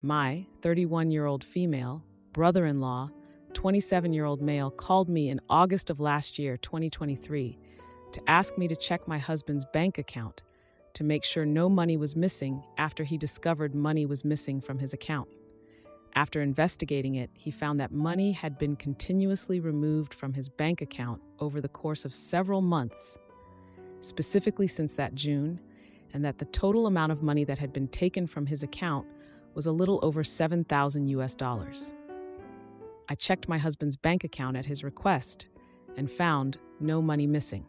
My 31-year-old female, brother-in-law, 27-year-old male called me in August of last year, 2023, to ask me to check my husband's bank account to make sure no money was missing after he discovered money was missing from his account. After investigating it, he found that money had been continuously removed from his bank account over the course of several months, specifically since that June, and that the total amount of money that had been taken from his account was a little over $7,000. I checked my husband's bank account at his request and found no money missing.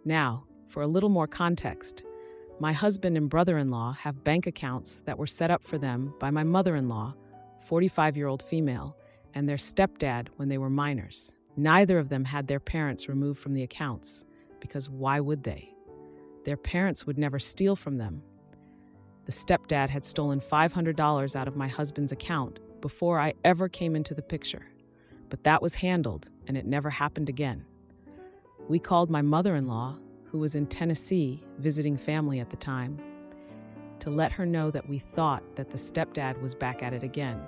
Now, for a little more context, my husband and brother-in-law have bank accounts that were set up for them by my mother-in-law, 45-year-old female, and their stepdad when they were minors. Neither of them had their parents removed from the accounts, because why would they? Their parents would never steal from them. The stepdad had stolen $500 out of my husband's account before I ever came into the picture, but that was handled and it never happened again. We called my mother-in-law, who was in Tennessee visiting family at the time, to let her know that we thought that the stepdad was back at it again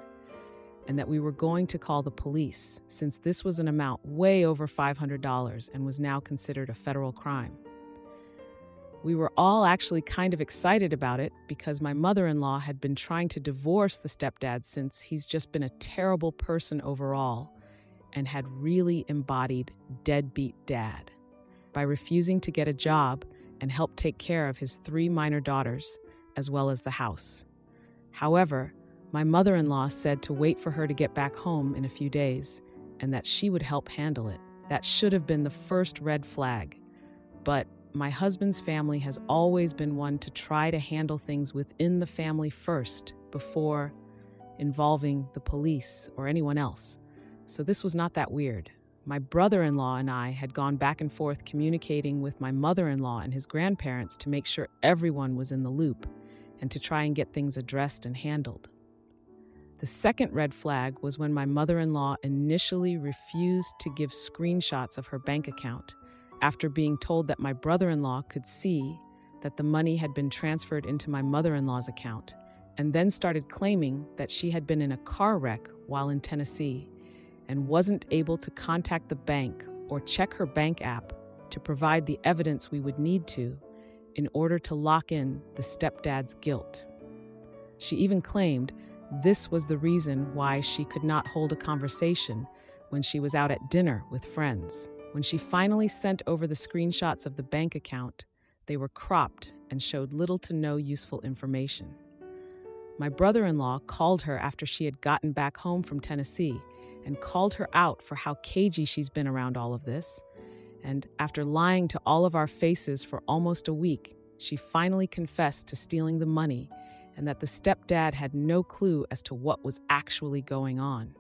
and that we were going to call the police since this was an amount way over $500 and was now considered a federal crime. We were all actually kind of excited about it because my mother-in-law had been trying to divorce the stepdad since he's just been a terrible person overall and had really embodied deadbeat dad by refusing to get a job and help take care of his 3 minor daughters as well as the house. However, my mother-in-law said to wait for her to get back home in a few days and that she would help handle it. That should have been the first red flag, but my husband's family has always been one to try to handle things within the family first before involving the police or anyone else. So this was not that weird. My brother-in-law and I had gone back and forth communicating with my mother-in-law and his grandparents to make sure everyone was in the loop and to try and get things addressed and handled. The second red flag was when my mother-in-law initially refused to give screenshots of her bank account after being told that my brother-in-law could see that the money had been transferred into my mother-in-law's account, and then started claiming that she had been in a car wreck while in Tennessee and wasn't able to contact the bank or check her bank app to provide the evidence we would need to in order to lock in the stepdad's guilt. She even claimed this was the reason why she could not hold a conversation when she was out at dinner with friends. When she finally sent over the screenshots of the bank account, they were cropped and showed little to no useful information. My brother-in-law called her after she had gotten back home from Tennessee and called her out for how cagey she's been around all of this. And after lying to all of our faces for almost a week, she finally confessed to stealing the money and that the stepdad had no clue as to what was actually going on.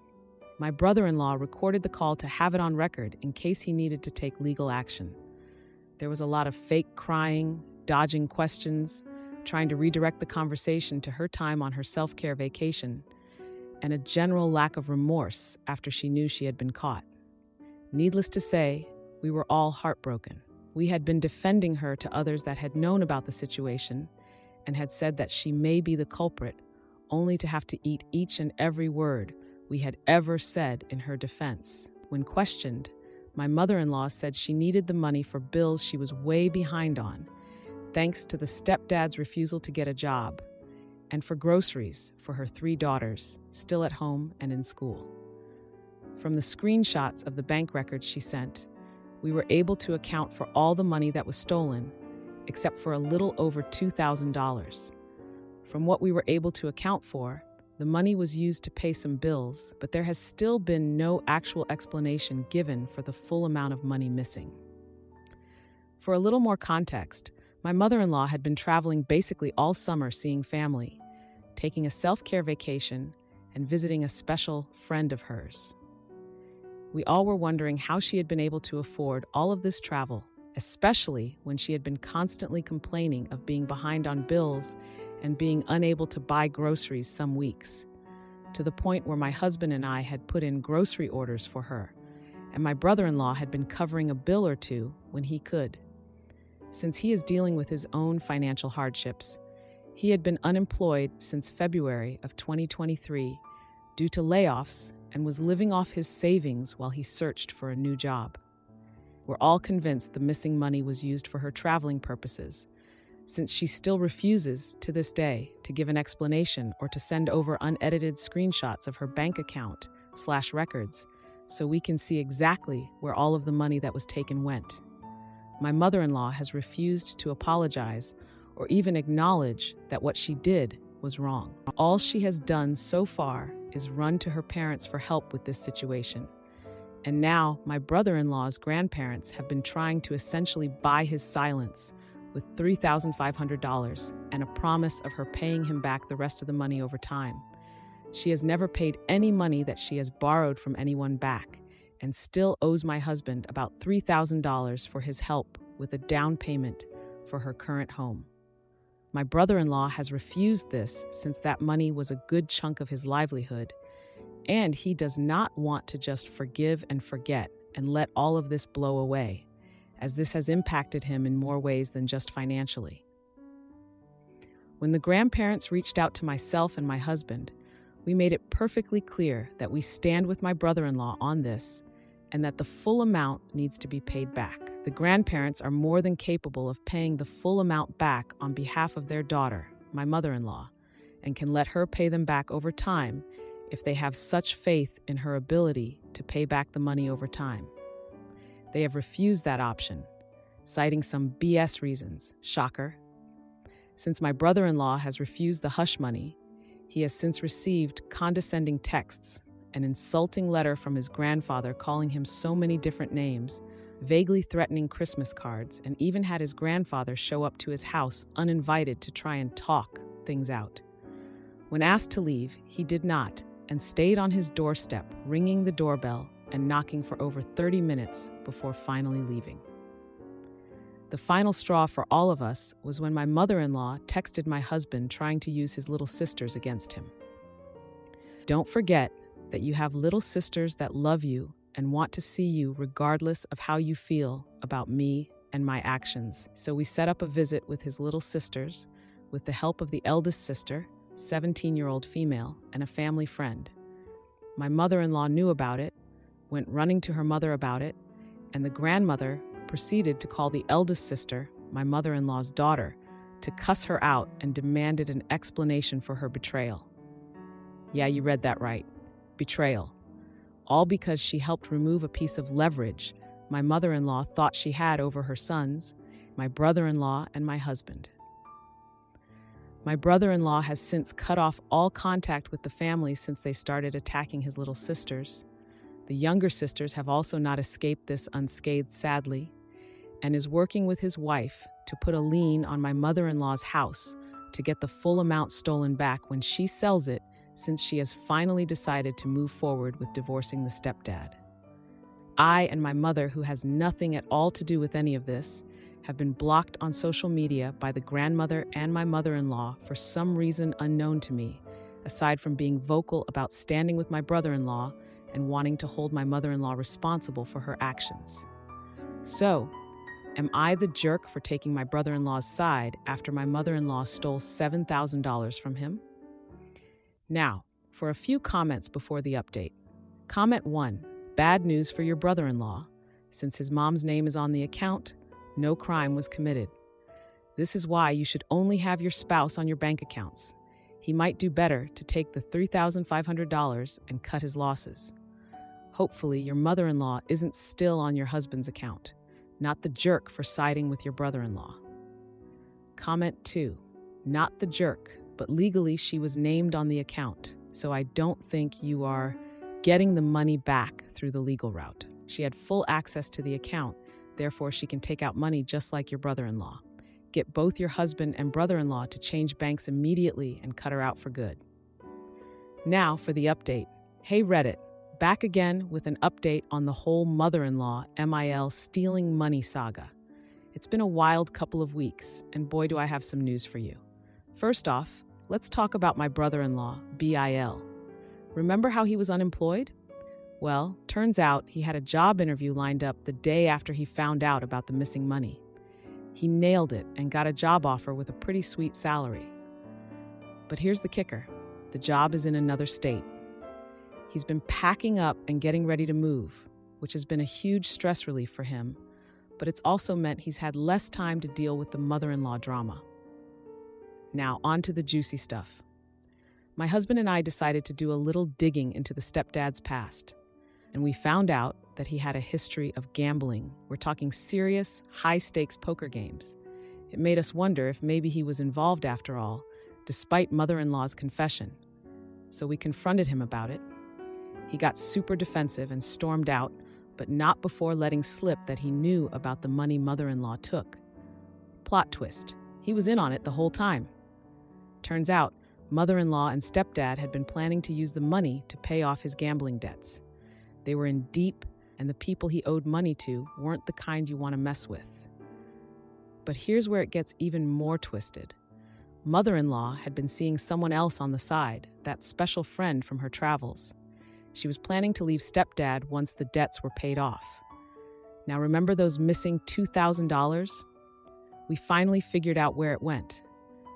My brother-in-law recorded the call to have it on record in case he needed to take legal action. There was a lot of fake crying, dodging questions, trying to redirect the conversation to her time on her self-care vacation, and a general lack of remorse after she knew she had been caught. Needless to say, we were all heartbroken. We had been defending her to others that had known about the situation and had said that she may be the culprit, only to have to eat each and every word we had ever said in her defense. When questioned, my mother-in-law said she needed the money for bills she was way behind on, thanks to the stepdad's refusal to get a job, and for groceries for her 3 daughters, still at home and in school. From the screenshots of the bank records she sent, we were able to account for all the money that was stolen, except for a little over $2,000. From what we were able to account for, the money was used to pay some bills, but there has still been no actual explanation given for the full amount of money missing. For a little more context, my mother-in-law had been traveling basically all summer seeing family, taking a self-care vacation, and visiting a special friend of hers. We all were wondering how she had been able to afford all of this travel, especially when she had been constantly complaining of being behind on bills and being unable to buy groceries some weeks, to the point where my husband and I had put in grocery orders for her, and my brother-in-law had been covering a bill or two when he could. Since he is dealing with his own financial hardships, He had been unemployed since February of 2023 due to layoffs and was living off his savings while he searched for a new job. We're all convinced the missing money was used for her traveling purposes, since she still refuses, to this day, to give an explanation or to send over unedited screenshots of her bank account/records so we can see exactly where all of the money that was taken went. My mother-in-law has refused to apologize or even acknowledge that what she did was wrong. All she has done so far is run to her parents for help with this situation. And now my brother-in-law's grandparents have been trying to essentially buy his silence with $3,500 and a promise of her paying him back the rest of the money over time. She has never paid any money that she has borrowed from anyone back and still owes my husband about $3,000 for his help with a down payment for her current home. My brother-in-law has refused this since that money was a good chunk of his livelihood, and he does not want to just forgive and forget and let all of this blow away, as this has impacted him in more ways than just financially. When the grandparents reached out to myself and my husband, we made it perfectly clear that we stand with my brother-in-law on this and that the full amount needs to be paid back. The grandparents are more than capable of paying the full amount back on behalf of their daughter, my mother-in-law, and can let her pay them back over time if they have such faith in her ability to pay back the money over time. They have refused that option, citing some BS reasons. Shocker. Since my brother-in-law has refused the hush money, he has since received condescending texts, an insulting letter from his grandfather calling him so many different names, vaguely threatening Christmas cards, and even had his grandfather show up to his house uninvited to try and talk things out. When asked to leave, he did not and stayed on his doorstep, ringing the doorbell and knocking for over 30 minutes before finally leaving. The final straw for all of us was when my mother-in-law texted my husband trying to use his little sisters against him. Don't forget that you have little sisters that love you and want to see you regardless of how you feel about me and my actions. So we set up a visit with his little sisters with the help of the eldest sister, 17-year-old female, and a family friend. My mother-in-law knew about it, went running to her mother about it, and the grandmother proceeded to call the eldest sister, my mother-in-law's daughter, to cuss her out and demanded an explanation for her betrayal. Yeah, you read that right. Betrayal. All because she helped remove a piece of leverage my mother-in-law thought she had over her sons, my brother-in-law, and my husband. My brother-in-law has since cut off all contact with the family since they started attacking his little sisters. The younger sisters have also not escaped this unscathed, sadly, and is working with his wife to put a lien on my mother-in-law's house to get the full amount stolen back when she sells it, since she has finally decided to move forward with divorcing the stepdad. I and my mother, who has nothing at all to do with any of this, have been blocked on social media by the grandmother and my mother-in-law for some reason unknown to me, aside from being vocal about standing with my brother-in-law and wanting to hold my mother-in-law responsible for her actions. So, am I the jerk for taking my brother-in-law's side after my mother-in-law stole $7,000 from him? Now, for a few comments before the update. Comment 1. Bad news for your brother-in-law. Since his mom's name is on the account, no crime was committed. This is why you should only have your spouse on your bank accounts. He might do better to take the $3,500 and cut his losses. Hopefully, your mother-in-law isn't still on your husband's account, not the jerk for siding with your brother-in-law. Comment 2. Not the jerk, but legally she was named on the account, so I don't think you are getting the money back through the legal route. She had full access to the account, therefore she can take out money just like your brother-in-law. Get both your husband and brother-in-law to change banks immediately and cut her out for good. Now for the update. Hey Reddit, back again with an update on the whole mother-in-law MIL stealing money saga. It's been a wild couple of weeks, and boy do I have some news for you. First off, let's talk about my brother-in-law, BIL. Remember how he was unemployed? Well, turns out he had a job interview lined up the day after he found out about the missing money. He nailed it and got a job offer with a pretty sweet salary. But here's the kicker. The job is in another state. He's been packing up and getting ready to move, which has been a huge stress relief for him, but it's also meant he's had less time to deal with the mother-in-law drama. Now, on to the juicy stuff. My husband and I decided to do a little digging into the stepdad's past, and we found out that he had a history of gambling. We're talking serious, high-stakes poker games. It made us wonder if maybe he was involved after all, despite mother-in-law's confession. So we confronted him about it. He got super defensive and stormed out, but not before letting slip that he knew about the money mother-in-law took. Plot twist. He was in on it the whole time. Turns out, mother-in-law and stepdad had been planning to use the money to pay off his gambling debts. They were in deep, and the people he owed money to weren't the kind you want to mess with. But here's where it gets even more twisted. Mother-in-law had been seeing someone else on the side, that special friend from her travels. She was planning to leave stepdad once the debts were paid off. Now remember those missing $2,000? We finally figured out where it went.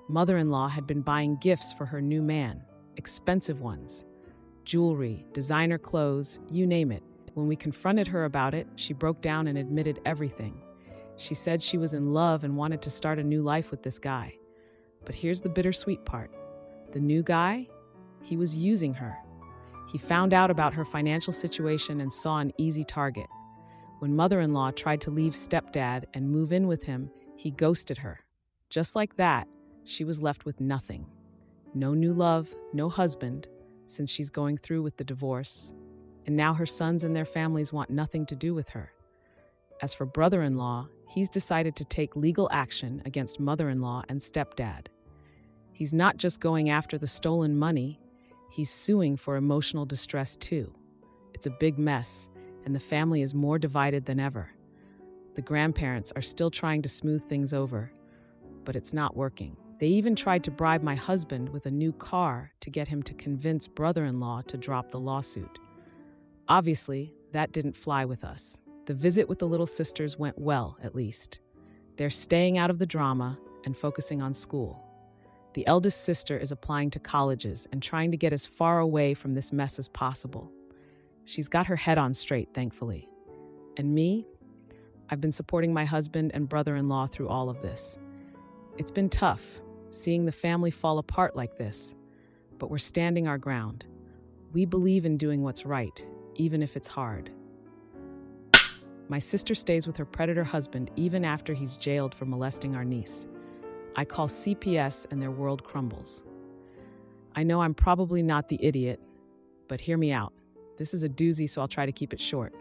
Mother-in-law had been buying gifts for her new man, expensive ones. Jewelry, designer clothes, you name it. When we confronted her about it, she broke down and admitted everything. She said she was in love and wanted to start a new life with this guy. But here's the bittersweet part. The new guy, he was using her. He found out about her financial situation and saw an easy target. When mother-in-law tried to leave stepdad and move in with him, he ghosted her. Just like that, she was left with nothing. No new love, no husband, since she's going through with the divorce. And now her sons and their families want nothing to do with her. As for brother-in-law, he's decided to take legal action against mother-in-law and stepdad. He's not just going after the stolen money, he's suing for emotional distress too. It's a big mess, and the family is more divided than ever. The grandparents are still trying to smooth things over, but it's not working. They even tried to bribe my husband with a new car to get him to convince brother-in-law to drop the lawsuit. Obviously, that didn't fly with us. The visit with the little sisters went well, at least. They're staying out of the drama and focusing on school. The eldest sister is applying to colleges and trying to get as far away from this mess as possible. She's got her head on straight, thankfully. And me? I've been supporting my husband and brother-in-law through all of this. It's been tough, seeing the family fall apart like this, but we're standing our ground. We believe in doing what's right, even if it's hard. My sister stays with her predator husband even after he's jailed for molesting our niece. I call CPS and their world crumbles. I know I'm probably not the idiot, but hear me out. This is a doozy, so I'll try to keep it short.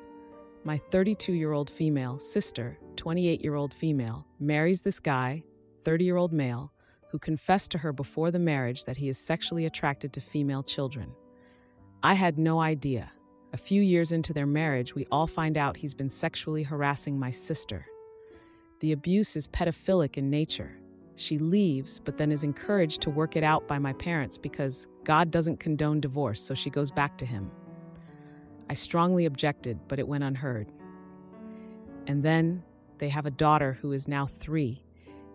My 32-year-old female sister, 28-year-old female, marries this guy, 30-year-old male, who confessed to her before the marriage that he is sexually attracted to female children. I had no idea. A few years into their marriage, we all find out he's been sexually harassing my sister. The abuse is pedophilic in nature. She leaves, but then is encouraged to work it out by my parents because God doesn't condone divorce, so she goes back to him. I strongly objected, but it went unheard. And then they have a daughter who is now 3,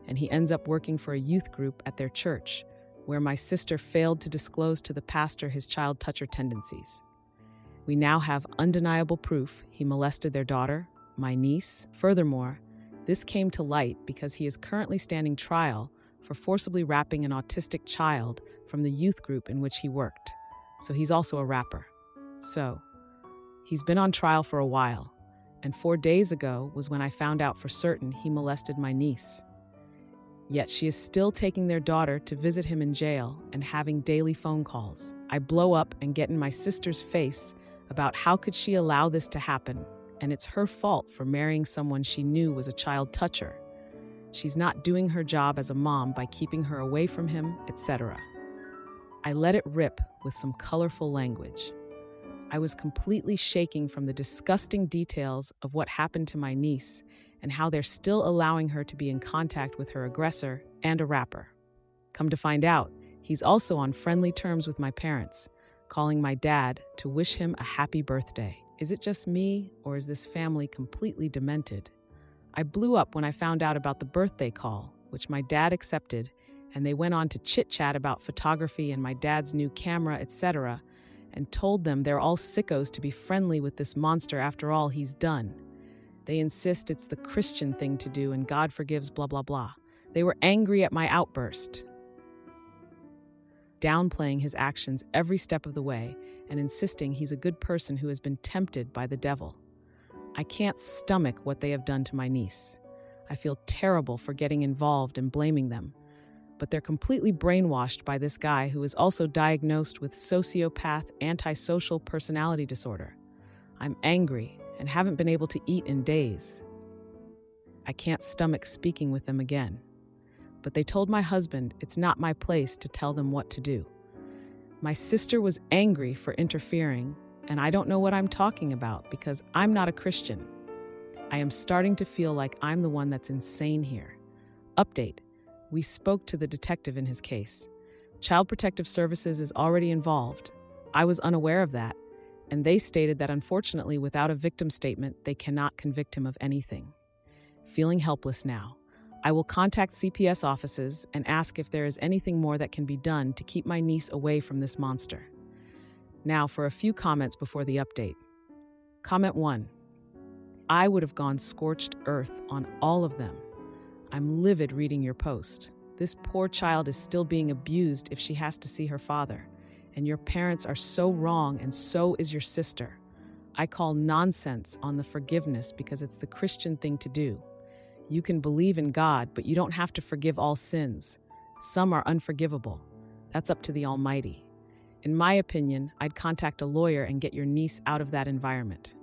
and he ends up working for a youth group at their church, where my sister failed to disclose to the pastor his child toucher tendencies. We now have undeniable proof he molested their daughter, my niece. Furthermore, this came to light because he is currently standing trial for forcibly rapping an autistic child from the youth group in which he worked. So he's also a rapper. So, he's been on trial for a while, and 4 days ago was when I found out for certain he molested my niece. Yet she is still taking their daughter to visit him in jail and having daily phone calls. I blow up and get in my sister's face about how could she allow this to happen, and it's her fault for marrying someone she knew was a child toucher. She's not doing her job as a mom by keeping her away from him, etc. I let it rip with some colorful language. I was completely shaking from the disgusting details of what happened to my niece and how they're still allowing her to be in contact with her aggressor and a rapper. Come to find out, he's also on friendly terms with my parents, calling my dad to wish him a happy birthday. Is it just me, or is this family completely demented? I blew up when I found out about the birthday call, which my dad accepted, and they went on to chit-chat about photography and my dad's new camera, etc., and told them they're all sickos to be friendly with this monster after all he's done. They insist it's the Christian thing to do and God forgives blah blah blah. They were angry at my outburst, downplaying his actions every step of the way and insisting he's a good person who has been tempted by the devil. I can't stomach what they have done to my niece. I feel terrible for getting involved and blaming them, but they're completely brainwashed by this guy who is also diagnosed with sociopath antisocial personality disorder. I'm angry and haven't been able to eat in days. I can't stomach speaking with them again. But they told my husband it's not my place to tell them what to do. My sister was angry for interfering, and I don't know what I'm talking about because I'm not a Christian. I am starting to feel like I'm the one that's insane here. Update: we spoke to the detective in his case. Child Protective Services is already involved. I was unaware of that, and they stated that unfortunately without a victim statement, they cannot convict him of anything. Feeling helpless now, I will contact CPS offices and ask if there is anything more that can be done to keep my niece away from this monster. Now for a few comments before the update. Comment 1. I would have gone scorched earth on all of them. I'm livid reading your post. This poor child is still being abused if she has to see her father. And your parents are so wrong, and so is your sister. I call nonsense on the forgiveness because it's the Christian thing to do. You can believe in God, but you don't have to forgive all sins. Some are unforgivable. That's up to the Almighty. In my opinion, I'd contact a lawyer and get your niece out of that environment.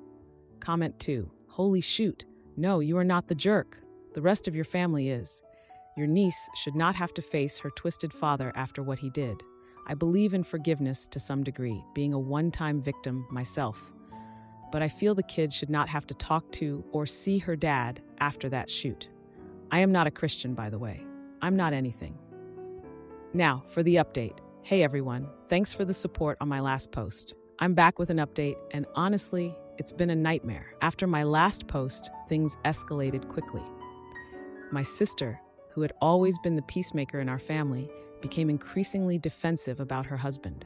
Comment 2. Holy shoot. No, you are not the jerk. The rest of your family is. Your niece should not have to face her twisted father after what he did. I believe in forgiveness to some degree, being a one-time victim myself. But I feel the kid should not have to talk to or see her dad after that shoot. I am not a Christian, by the way. I'm not anything. Now, for the update. Hey everyone, thanks for the support on my last post. I'm back with an update, and honestly, it's been a nightmare. After my last post, things escalated quickly. My sister, who had always been the peacemaker in our family, became increasingly defensive about her husband.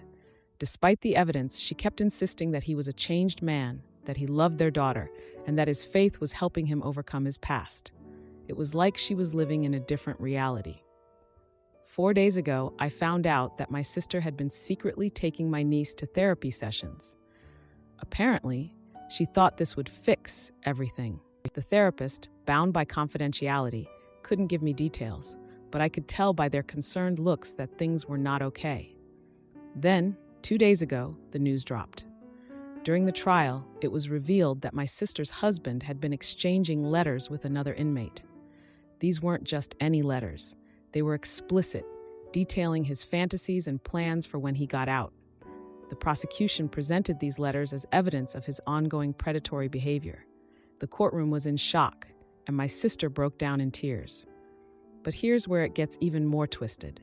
Despite the evidence, she kept insisting that he was a changed man, that he loved their daughter, and that his faith was helping him overcome his past. It was like she was living in a different reality. 4 days ago, I found out that my sister had been secretly taking my niece to therapy sessions. Apparently, she thought this would fix everything. The therapist, bound by confidentiality, couldn't give me details, but I could tell by their concerned looks that things were not okay. Then, 2 days ago, the news dropped. During the trial, it was revealed that my sister's husband had been exchanging letters with another inmate. These weren't just any letters. They were explicit, detailing his fantasies and plans for when he got out. The prosecution presented these letters as evidence of his ongoing predatory behavior. The courtroom was in shock, and my sister broke down in tears. But here's where it gets even more twisted.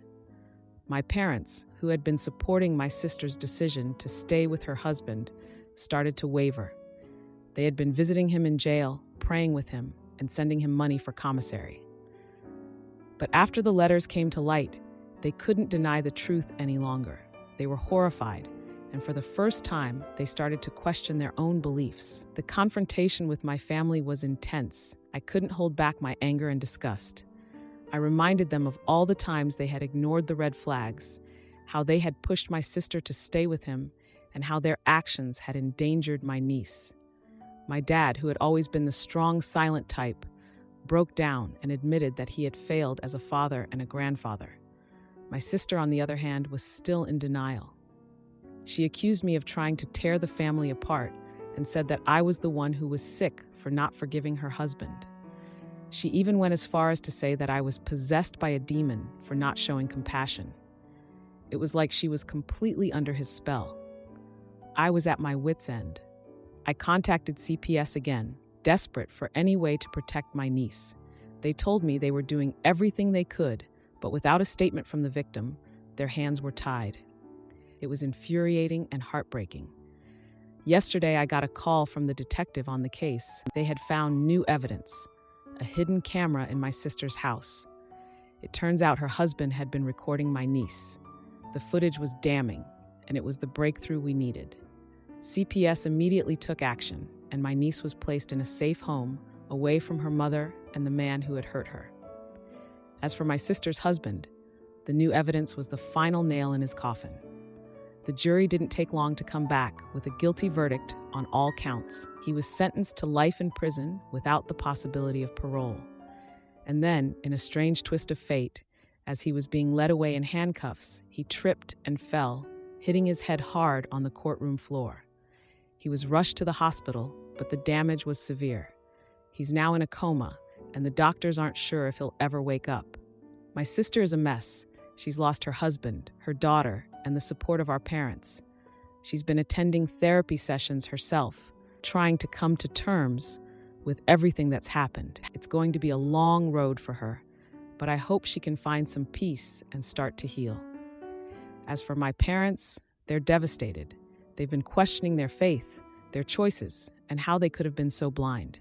My parents, who had been supporting my sister's decision to stay with her husband, started to waver. They had been visiting him in jail, praying with him, and sending him money for commissary. But after the letters came to light, they couldn't deny the truth any longer. They were horrified, and for the first time, they started to question their own beliefs. The confrontation with my family was intense. I couldn't hold back my anger and disgust. I reminded them of all the times they had ignored the red flags, how they had pushed my sister to stay with him, and how their actions had endangered my niece. My dad, who had always been the strong, silent type, broke down and admitted that he had failed as a father and a grandfather. My sister, on the other hand, was still in denial. She accused me of trying to tear the family apart and said that I was the one who was sick for not forgiving her husband. She even went as far as to say that I was possessed by a demon for not showing compassion. It was like she was completely under his spell. I was at my wit's end. I contacted CPS again, desperate for any way to protect my niece. They told me they were doing everything they could, but without a statement from the victim, their hands were tied. It was infuriating and heartbreaking. Yesterday, I got a call from the detective on the case. They had found new evidence, a hidden camera in my sister's house. It turns out her husband had been recording my niece. The footage was damning, and it was the breakthrough we needed. CPS immediately took action, and my niece was placed in a safe home, away from her mother and the man who had hurt her. As for my sister's husband, the new evidence was the final nail in his coffin. The jury didn't take long to come back with a guilty verdict on all counts. He was sentenced to life in prison without the possibility of parole. And then, in a strange twist of fate, as he was being led away in handcuffs, he tripped and fell, hitting his head hard on the courtroom floor. He was rushed to the hospital, but the damage was severe. He's now in a coma, and the doctors aren't sure if he'll ever wake up. My sister is a mess. She's lost her husband, her daughter, and the support of our parents. She's been attending therapy sessions herself, trying to come to terms with everything that's happened. It's going to be a long road for her, but I hope she can find some peace and start to heal. As for my parents, they're devastated. They've been questioning their faith, their choices, and how they could have been so blind.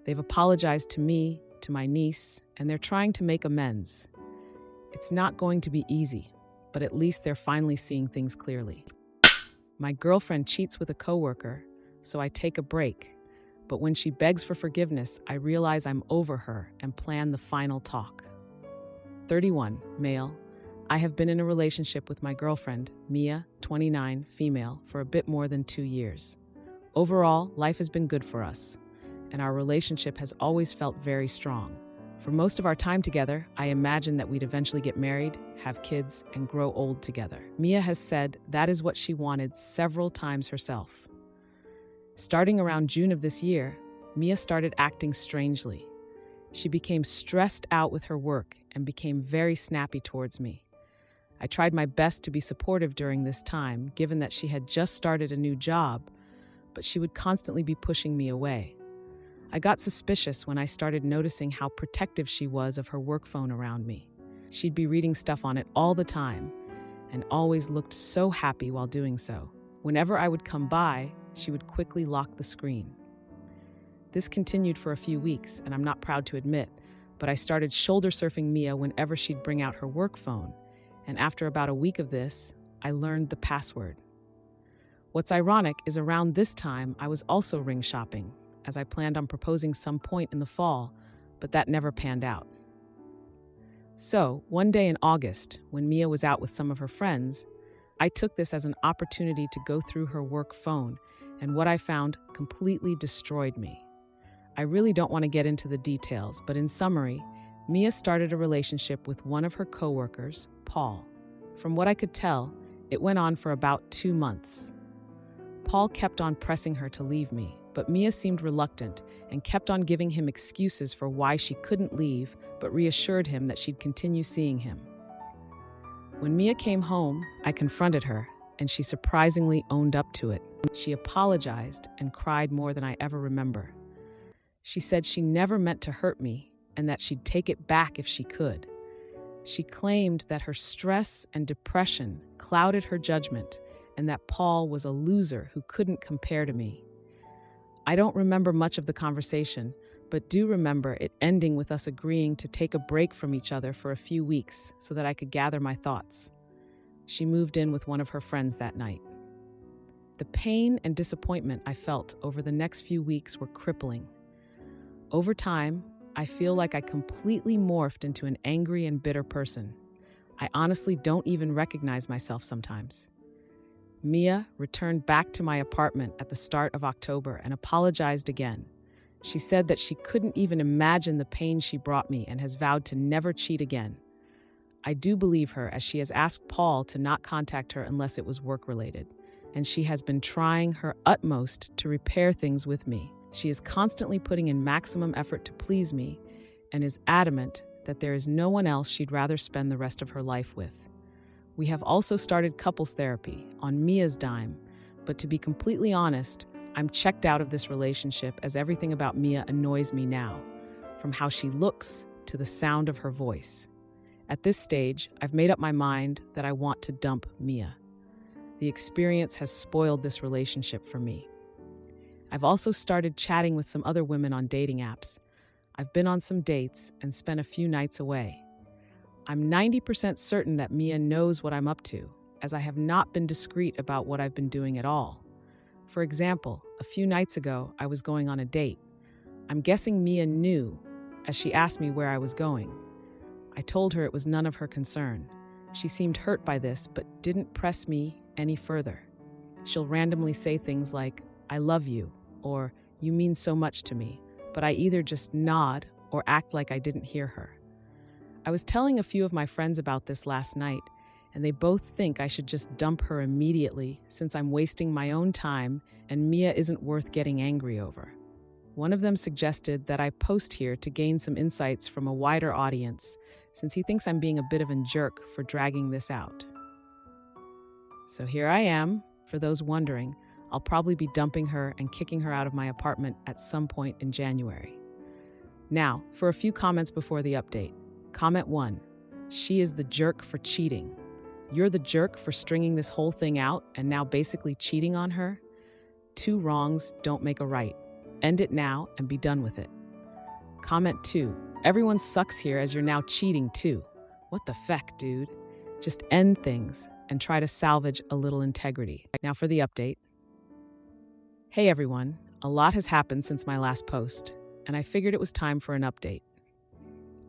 They've apologized to me, to my niece, and they're trying to make amends. It's not going to be easy, but at least they're finally seeing things clearly. My girlfriend cheats with a coworker, so I take a break. But when she begs for forgiveness, I realize I'm over her and plan the final talk. 31, male. I have been in a relationship with my girlfriend, Mia, 29, female, for a bit more than 2 years. Overall, life has been good for us, and our relationship has always felt very strong. For most of our time together, I imagined that we'd eventually get married, have kids, and grow old together. Mia has said that is what she wanted several times herself. Starting around June of this year, Mia started acting strangely. She became stressed out with her work and became very snappy towards me. I tried my best to be supportive during this time, given that she had just started a new job, but she would constantly be pushing me away. I got suspicious when I started noticing how protective she was of her work phone around me. She'd be reading stuff on it all the time and always looked so happy while doing so. Whenever I would come by, she would quickly lock the screen. This continued for a few weeks, and I'm not proud to admit, but I started shoulder surfing Mia whenever she'd bring out her work phone, and after about a week of this, I learned the password. What's ironic is around this time, I was also ring shopping, as I planned on proposing some point in the fall, but that never panned out. So, one day in August, when Mia was out with some of her friends, I took this as an opportunity to go through her work phone, and what I found completely destroyed me. I really don't want to get into the details, but in summary, Mia started a relationship with one of her coworkers, Paul. From what I could tell, it went on for about 2 months. Paul kept on pressing her to leave me, but Mia seemed reluctant and kept on giving him excuses for why she couldn't leave, but reassured him that she'd continue seeing him. When Mia came home, I confronted her, and she surprisingly owned up to it. She apologized and cried more than I ever remember. She said she never meant to hurt me and that she'd take it back if she could. She claimed that her stress and depression clouded her judgment and that Paul was a loser who couldn't compare to me. I don't remember much of the conversation, but do remember it ending with us agreeing to take a break from each other for a few weeks so that I could gather my thoughts. She moved in with one of her friends that night. The pain and disappointment I felt over the next few weeks were crippling. Over time, I feel like I completely morphed into an angry and bitter person. I honestly don't even recognize myself sometimes. Mia returned back to my apartment at the start of October and apologized again. She said that she couldn't even imagine the pain she brought me and has vowed to never cheat again. I do believe her, as she has asked Paul to not contact her unless it was work-related, and she has been trying her utmost to repair things with me. She is constantly putting in maximum effort to please me and is adamant that there is no one else she'd rather spend the rest of her life with. We have also started couples therapy on Mia's dime, but to be completely honest, I'm checked out of this relationship as everything about Mia annoys me now, from how she looks to the sound of her voice. At this stage, I've made up my mind that I want to dump Mia. The experience has spoiled this relationship for me. I've also started chatting with some other women on dating apps. I've been on some dates and spent a few nights away. I'm 90% certain that Mia knows what I'm up to, as I have not been discreet about what I've been doing at all. For example, a few nights ago, I was going on a date. I'm guessing Mia knew, as she asked me where I was going. I told her it was none of her concern. She seemed hurt by this, but didn't press me any further. She'll randomly say things like, "I love you," or "You mean so much to me," but I either just nod or act like I didn't hear her. I was telling a few of my friends about this last night, and they both think I should just dump her immediately since I'm wasting my own time and Mia isn't worth getting angry over. One of them suggested that I post here to gain some insights from a wider audience, since he thinks I'm being a bit of a jerk for dragging this out. So here I am. For those wondering, I'll probably be dumping her and kicking her out of my apartment at some point in January. Now, for a few comments before the update. Comment 1. She is the jerk for cheating. You're the jerk for stringing this whole thing out and now basically cheating on her? 2 wrongs don't make a right. End it now and be done with it. Comment 2. Everyone sucks here as you're now cheating too. What the feck, dude? Just end things and try to salvage a little integrity. Now for the update. Hey everyone, a lot has happened since my last post, and I figured it was time for an update.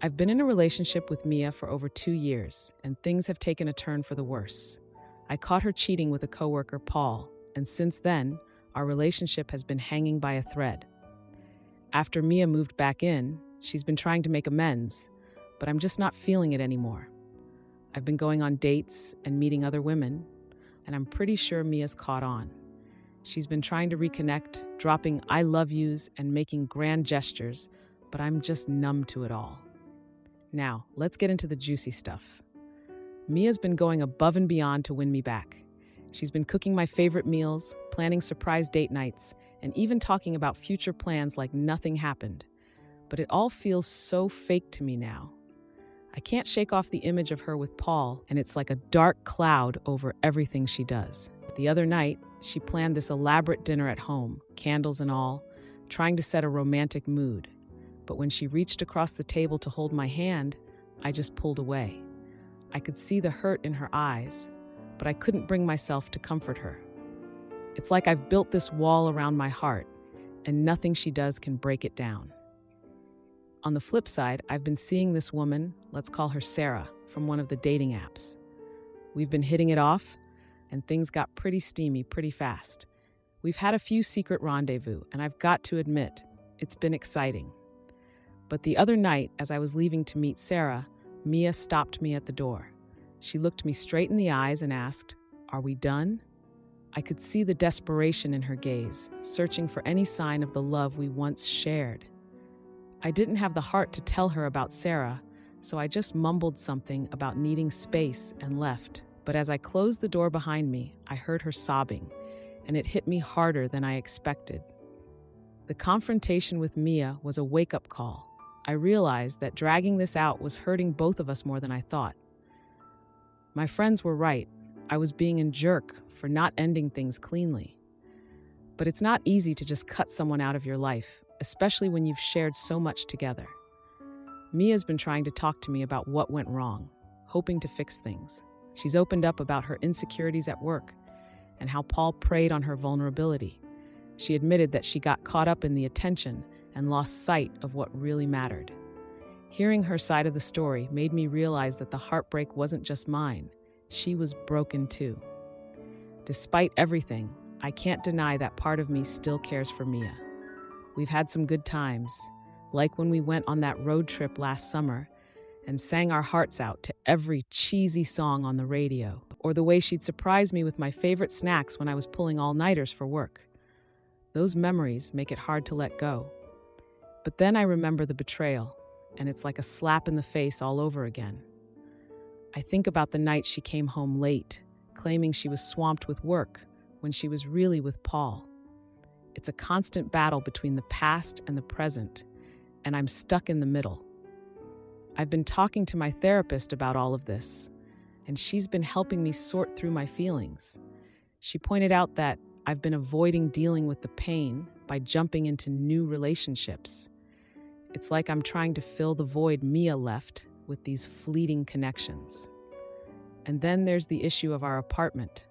I've been in a relationship with Mia for over 2 years, and things have taken a turn for the worse. I caught her cheating with a coworker, Paul, and since then, our relationship has been hanging by a thread. After Mia moved back in, she's been trying to make amends, but I'm just not feeling it anymore. I've been going on dates and meeting other women, and I'm pretty sure Mia's caught on. She's been trying to reconnect, dropping "I love yous" and making grand gestures, but I'm just numb to it all. Now, let's get into the juicy stuff. Mia's been going above and beyond to win me back. She's been cooking my favorite meals, planning surprise date nights, and even talking about future plans like nothing happened. But it all feels so fake to me now. I can't shake off the image of her with Paul, and it's like a dark cloud over everything she does. The other night, she planned this elaborate dinner at home, candles and all, trying to set a romantic mood. But when she reached across the table to hold my hand, I just pulled away. I could see the hurt in her eyes, but I couldn't bring myself to comfort her. It's like I've built this wall around my heart, and nothing she does can break it down. On the flip side, I've been seeing this woman, let's call her Sarah, from one of the dating apps. We've been hitting it off, and things got pretty steamy pretty fast. We've had a few secret rendezvous, and I've got to admit, it's been exciting. But the other night, as I was leaving to meet Sarah, Mia stopped me at the door. She looked me straight in the eyes and asked, "Are we done?" I could see the desperation in her gaze, searching for any sign of the love we once shared. I didn't have the heart to tell her about Sarah, so I just mumbled something about needing space and left. But as I closed the door behind me, I heard her sobbing, and it hit me harder than I expected. The confrontation with Mia was a wake-up call. I realized that dragging this out was hurting both of us more than I thought. My friends were right. I was being a jerk for not ending things cleanly. But it's not easy to just cut someone out of your life, especially when you've shared so much together. Mia's been trying to talk to me about what went wrong, hoping to fix things. She's opened up about her insecurities at work and how Paul preyed on her vulnerability. She admitted that she got caught up in the attention and lost sight of what really mattered. Hearing her side of the story made me realize that the heartbreak wasn't just mine. She was broken too. Despite everything, I can't deny that part of me still cares for Mia. We've had some good times, like when we went on that road trip last summer and sang our hearts out to every cheesy song on the radio, or the way she'd surprise me with my favorite snacks when I was pulling all-nighters for work. Those memories make it hard to let go. But then I remember the betrayal, and it's like a slap in the face all over again. I think about the night she came home late, claiming she was swamped with work when she was really with Paul. It's a constant battle between the past and the present, and I'm stuck in the middle. I've been talking to my therapist about all of this, and she's been helping me sort through my feelings. She pointed out that I've been avoiding dealing with the pain by jumping into new relationships. It's like I'm trying to fill the void Mia left with these fleeting connections. And then there's the issue of our apartment.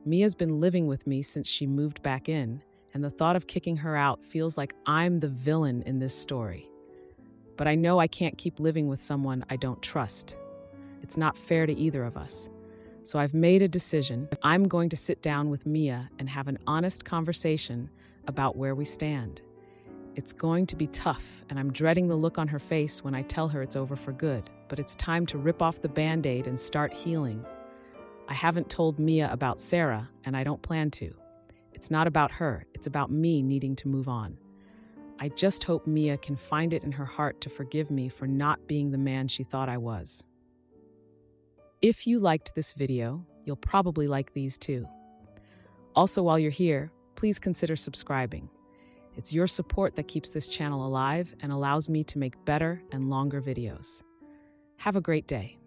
Mia's been living with me since she moved back in, and the thought of kicking her out feels like I'm the villain in this story. But I know I can't keep living with someone I don't trust. It's not fair to either of us. So I've made a decision. I'm going to sit down with Mia and have an honest conversation about where we stand. It's going to be tough, and I'm dreading the look on her face when I tell her it's over for good, but it's time to rip off the Band-Aid and start healing. I haven't told Mia about Sarah, and I don't plan to. It's not about her, it's about me needing to move on. I just hope Mia can find it in her heart to forgive me for not being the man she thought I was. If you liked this video, you'll probably like these too. Also, while you're here, please consider subscribing. It's your support that keeps this channel alive and allows me to make better and longer videos. Have a great day.